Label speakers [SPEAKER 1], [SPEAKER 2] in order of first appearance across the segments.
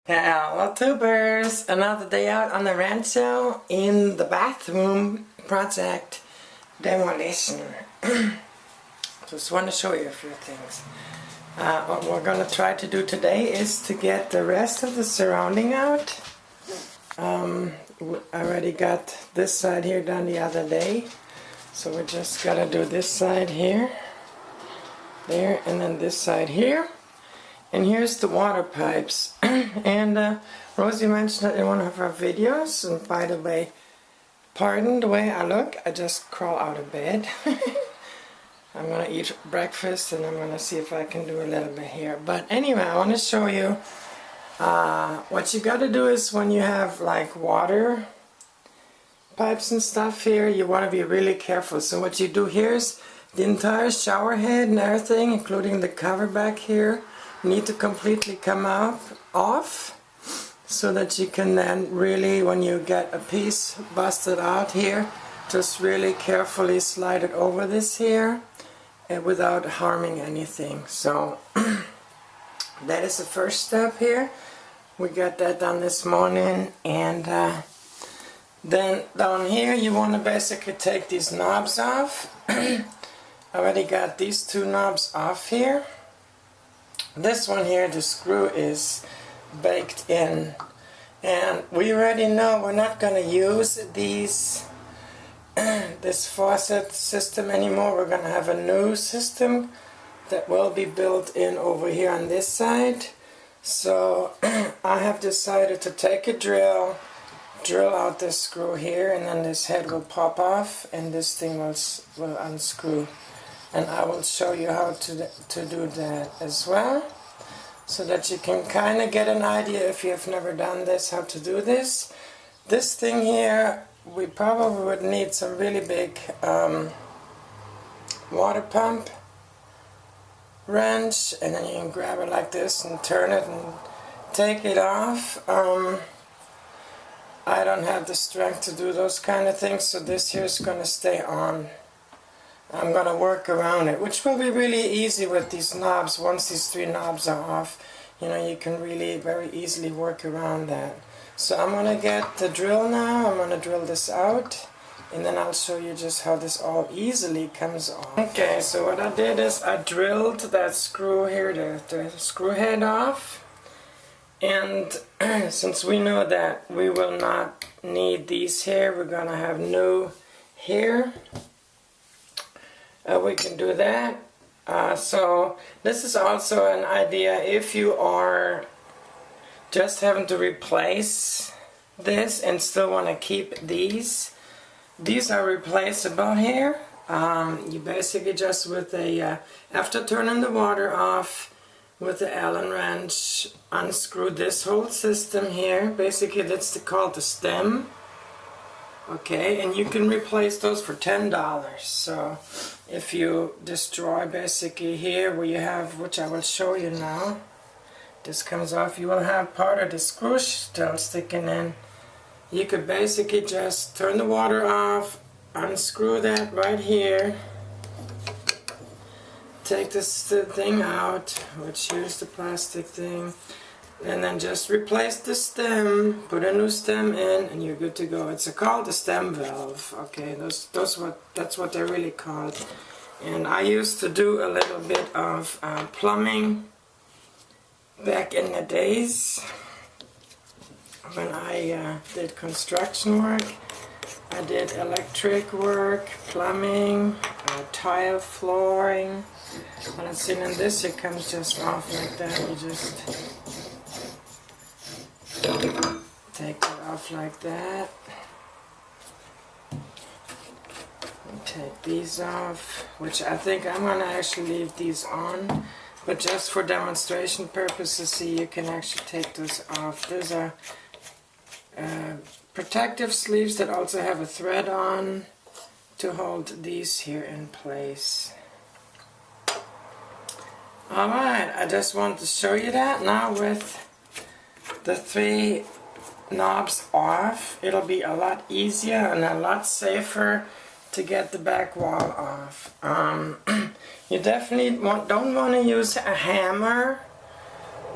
[SPEAKER 1] Hello tubers! Another day out on the rancho in the bathroom project Demolition. Just want to show you a few things. What we're going to try to do today is to get the rest of the surrounding out. I already got this side here done the other day, so we just got to do this side here, there, and then this side here. And here's the water pipes. And Rosie mentioned it in one of her videos. And by the way, pardon the way I look. I just crawl out of bed. I'm gonna eat breakfast and I'm gonna see if I can do a little bit here. But anyway, I want to show you what you gotta do is when you have like water pipes and stuff here, you want to be really careful. So what you do here is the entire shower head and everything, including the cover back here, need to completely come off, so that you can then really, when you get a piece busted out here, just really carefully slide it over this here and without harming anything. So that is the first step here. We got that done this morning. And then down here you want to basically take these knobs off. I already got these two knobs off here. This one here, the screw is baked in, and we already know we're not going to use this faucet system anymore. We're going to have a new system that will be built in over here on this side. So I have decided to take a drill out this screw here, and then this head will pop off and this thing will unscrew. And I will show you how to do that as well, so that you can kind of get an idea, if you have never done this, how to do this. This thing here, we probably would need some really big water pump wrench, and then you can grab it like this and turn it and take it off. I don't have the strength to do those kind of things, so this here is going to stay on. I'm going to work around it, which will be really easy with these knobs. Once these three knobs are off, you know, you can really very easily work around that. So I'm going to get the drill now. I'm going to drill this out, and then I'll show you just how this all easily comes off. Okay, so what I did is I drilled that screw here, the screw head off. And since we know that we will not need these here, we're going to have new here. We can do that. So this is also an idea if you are just having to replace this and still want to keep these. These are replaceable here. You basically just with a, after turning the water off with the Allen wrench, unscrew this whole system here. Basically that's called the stem. Okay, and you can replace those for $10. So if you destroy basically here where you have, which I will show you now, this comes off, you will have part of the screw still sticking in. You could basically just turn the water off, unscrew that right here, take this thing out, which here's the plastic thing, and then just replace the stem, put a new stem in, and you're good to go. It's called the stem valve. Okay, that's what they're really called. And I used to do a little bit of plumbing back in the days when I did construction work. I did electric work, plumbing, tile flooring. And it's in this, it comes just off like that. You just take it off like that. And take these off, which I think I'm going to actually leave these on, but just for demonstration purposes, see, you can actually take those off. Those are protective sleeves that also have a thread on to hold these here in place. Alright, I just want to show you that now with the three knobs off. It'll be a lot easier and a lot safer to get the back wall off. You definitely don't want to use a hammer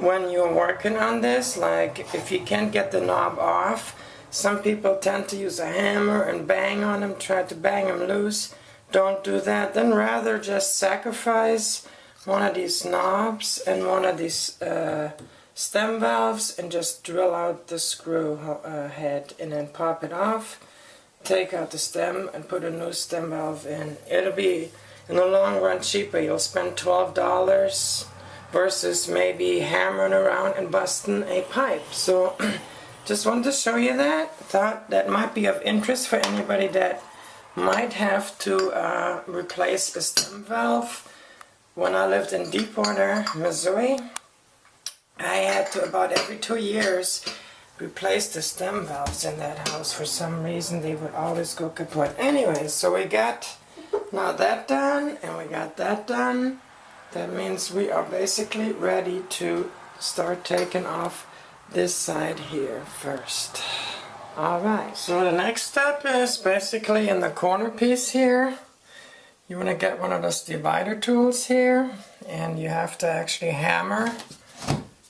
[SPEAKER 1] when you're working on this, like if you can't get the knob off, some people tend to use a hammer and bang on them, try to bang them loose. Don't do that. Then rather just sacrifice one of these knobs and one of these stem valves and just drill out the screw head and then pop it off. Take out the stem and put a new stem valve in. It'll be, in the long run, cheaper. You'll spend $12 versus maybe hammering around and busting a pipe. So just wanted to show you that. Thought that might be of interest for anybody that might have to replace a stem valve. When I lived in Deepwater, Missouri, I had to about every 2 years replace the stem valves in that house. For some reason they would always go kaput. Anyway, so we got now that done and we got that done. That means we are basically ready to start taking off this side here first. Alright, so the next step is basically in the corner piece here. You want to get one of those divider tools here and you have to actually hammer.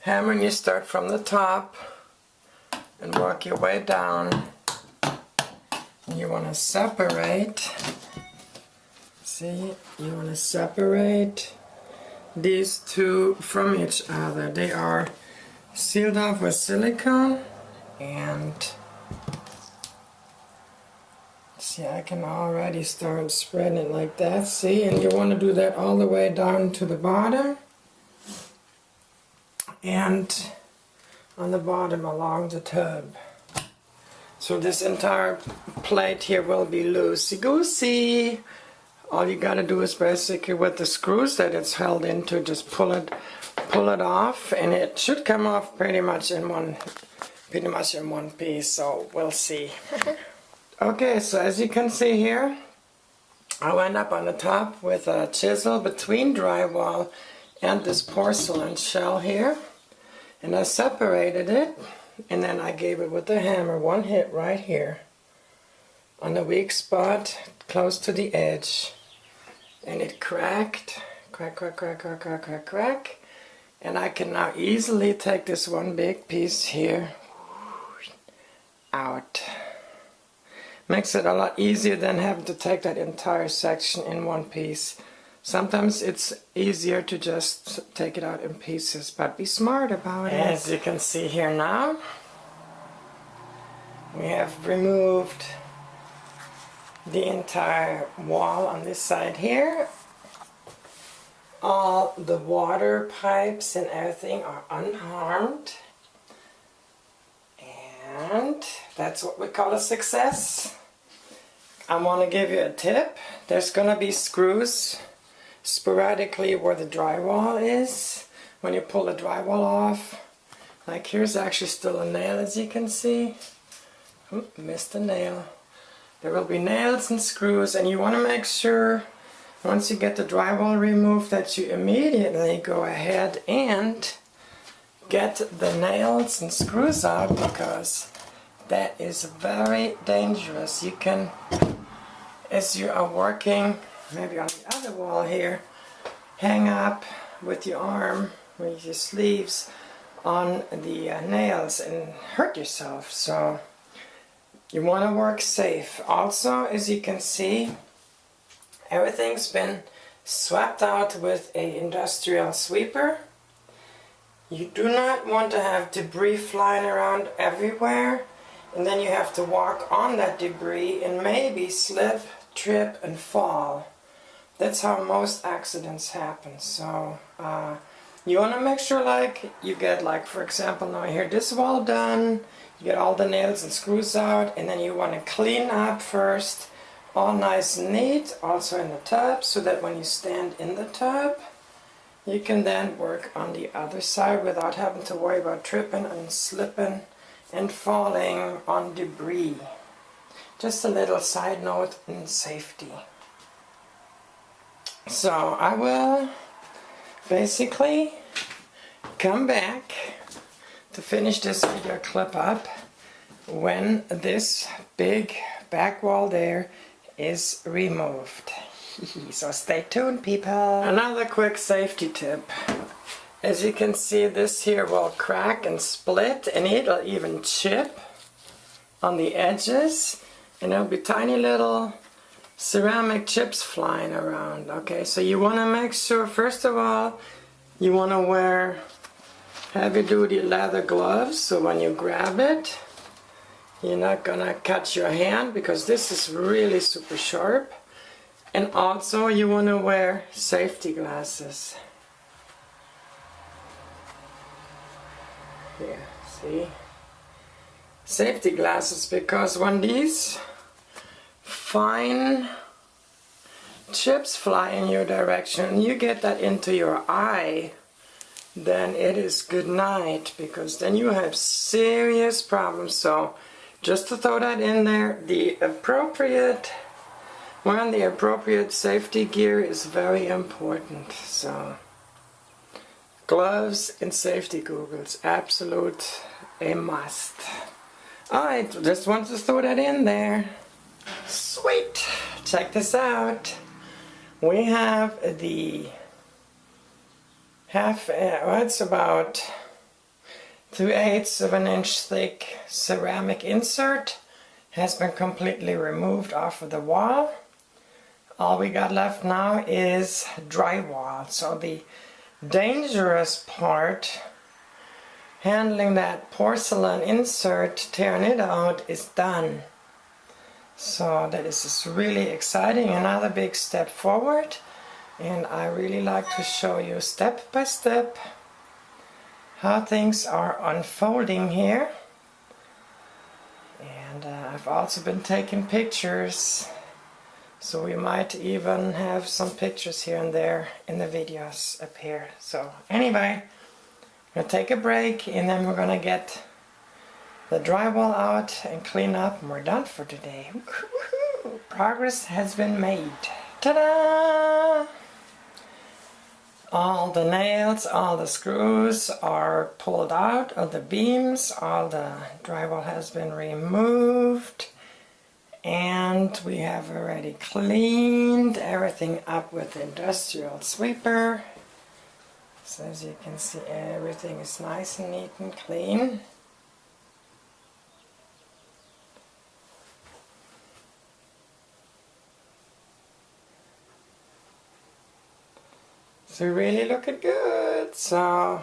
[SPEAKER 1] Hammer, and you start from the top and work your way down. And you want to separate, see, you want to separate these two from each other. They are sealed off with silicone, and see, I can already start spreading it like that, see, and you want to do that all the way down to the bottom and on the bottom along the tub. So this entire plate here will be loosey-goosey. All you gotta do is basically with the screws that it's held into, just pull it off, and it should come off pretty much in one piece, so we'll see. Okay, so as you can see here, I went up on the top with a chisel between drywall and this porcelain shell here, and I separated it, and then I gave it with the hammer one hit right here on the weak spot close to the edge, and it cracked, crack, and I can now easily take this one big piece here out. Makes it a lot easier than having to take that entire section in one piece. Sometimes it's easier to just take it out in pieces, but be smart about it. As you can see here now, we have removed the entire wall on this side here. All the water pipes and everything are unharmed. And that's what we call a success. I want to give you a tip. There's going to be screws sporadically where the drywall is. When you pull the drywall off, like here's actually still a nail, as you can see. Oop, missed a nail. There will be nails and screws, and you want to make sure once you get the drywall removed that you immediately go ahead and get the nails and screws out, because that is very dangerous. You can, as you are working maybe on the other wall here, hang up with your arm, with your sleeves on the nails and hurt yourself. So you want to work safe. Also, as you can see, everything's been swept out with an industrial sweeper. You do not want to have debris flying around everywhere, and then you have to walk on that debris and maybe slip, trip, and fall. That's how most accidents happen. So you want to make sure, like, you get, like, for example, now here, this wall done, you get all the nails and screws out, and then you want to clean up first, all nice and neat, also in the tub, so that when you stand in the tub, you can then work on the other side without having to worry about tripping and slipping and falling on debris. Just a little side note in safety. So I will basically come back to finish this video clip up when this big back wall there is removed. So stay tuned, people. Another quick safety tip. As you can see, this here will crack and split, and it'll even chip on the edges, and there'll be tiny little ceramic chips flying around. Okay, so you want to make sure, first of all, you want to wear heavy-duty leather gloves, so when you grab it, you're not gonna cut your hand, because this is really super sharp. And also you want to wear safety glasses. Here, see? Safety glasses, because when these fine chips fly in your direction and you get that into your eye, then it is good night, because then you have serious problems. So just to throw that in there, wearing the appropriate safety gear is very important. So gloves and safety goggles, absolute a must. Alright, just want to throw that in there. Sweet! Check this out. We have the it's about 2/8 of an inch thick ceramic insert. Has been completely removed off of the wall. All we got left now is drywall. So the dangerous part, handling that porcelain insert, tearing it out, is done. So that is just really exciting, another big step forward, and I really like to show you step by step how things are unfolding here. And I've also been taking pictures, so we might even have some pictures here and there in the videos up here. So anyway, I'm going to take a break, and then we're going to get the drywall out and clean up, and we're done for today. Progress has been made. Ta-da! All the nails, all the screws are pulled out of the beams, all the drywall has been removed, and we have already cleaned everything up with the industrial sweeper. So as you can see, everything is nice and neat and clean. So really looking good. So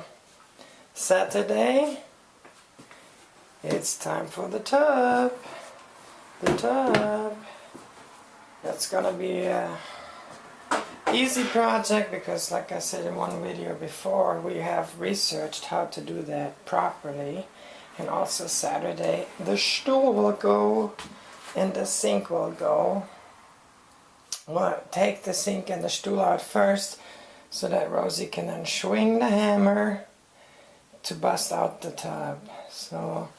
[SPEAKER 1] Saturday, it's time for the tub. The tub. That's gonna be a easy project, because like I said in one video before, we have researched how to do that properly. And also Saturday, the stool will go and the sink will go. We'll take the sink and the stool out first, so that Rosie can then swing the hammer to bust out the tub. So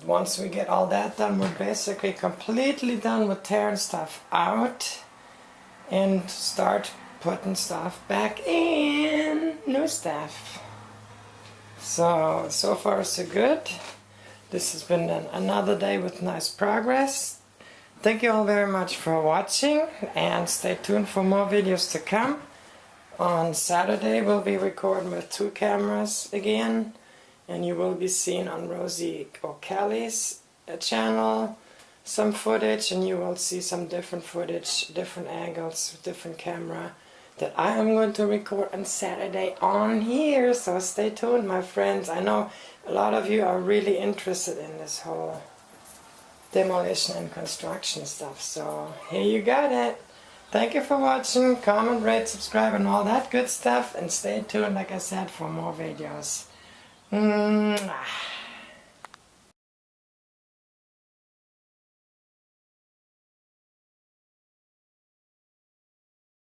[SPEAKER 1] once we get all that done, we're basically completely done with tearing stuff out and start putting stuff back in, new stuff. So far so good. This has been another day with nice progress. Thank you all very much for watching, and stay tuned for more videos to come. On Saturday we'll be recording with 2 cameras again, and you will be seeing on Rosie O'Kelly's channel some footage, and you will see some different footage, different angles, different camera that I am going to record on Saturday on here. So stay tuned, my friends. I know a lot of you are really interested in this whole demolition and construction stuff, so here you got it. Thank you for watching. Comment, rate, subscribe, and all that good stuff. And stay tuned, like I said, for more videos. Mwah.